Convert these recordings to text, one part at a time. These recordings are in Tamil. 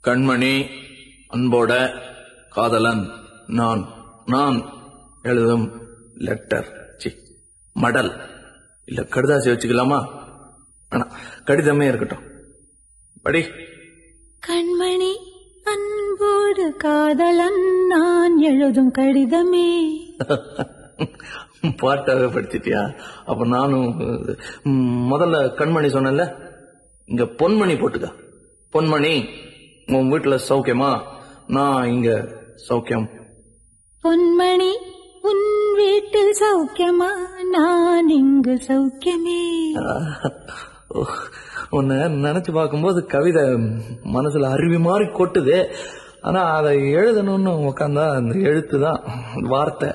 கண்மணி அன்போட காதலன் நான் நான் எழுதும் லெட்டர் மடல் இல்ல கடுதாசி வச்சுக்கலாமா? கடிதமே இருக்கட்டும். படி. கண்மணி அன்போடு காதலன் நான் எழுதும் கடிதமே. பாட்டாவே படிச்சிட்டியா? அப்ப நானும் முதல்ல கண்மணி சொன்னல, இங்க பொன்மணி போட்டுக்க. பொன்மணி, உன் வீட்டுல சௌக்கியமா? நான் இங்க சௌக்கியம். பொன்மணி, உன் வீட்டில் சௌக்கியமா? நான் இங்கு சௌக்கியமே. உன்னை நினைச்சு பார்க்கும்போது கவிதை மனசுல அருவி மாதிரி கொட்டுது. ஆனா அதை எழுதணும்னு உக்காந்தா அந்த எழுத்துதான் வார்த்தை.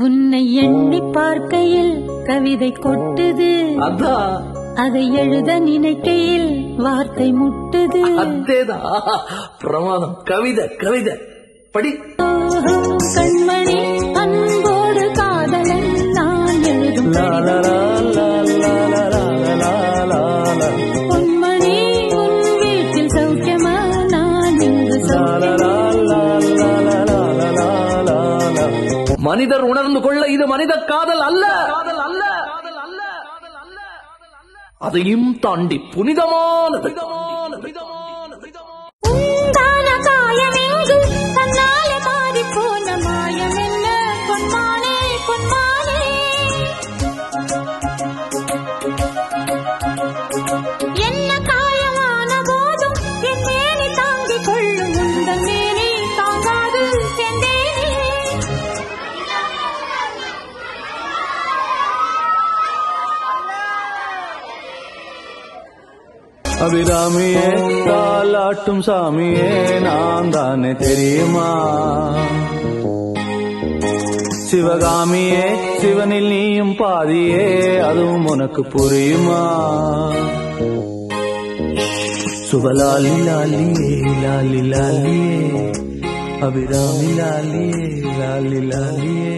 உன்னை எண்ணி பார்க்கையில் கவிதை கொட்டுது, அதான் அதை எழுத நினைக்கையில் வார்த்தை முட்டுது. அதேதான் பிரமாதம். கவிதை கவிதை படி. கண்மணி அன்போடு காதலன் நான் எழுதும் பொன்மணி, உன் வீட்டில் சௌக்கியமா? நான் இங்கு மனிதர் உணர்ந்து கொள்ள இது மனித காதல் அல்ல, அதையும் தாண்டி புனிதமானது. என்ன காயமான போதும் என் மேனி தாங்கிக் கொள்ளும், உந்தன் மேனி தாங்காது சென்றேனே. அபிராமியே, தாலாட்டும் சாமியே, நான் தானே தெரியுமா? சிவகாமியே, சிவனில் நீயும் பாதியே, அதுவும் உனக்கு புரியுமா? சுபலாலி லாலியே, லாலி லாலியே, அபிராமி லாலியே, லாலி லாலியே.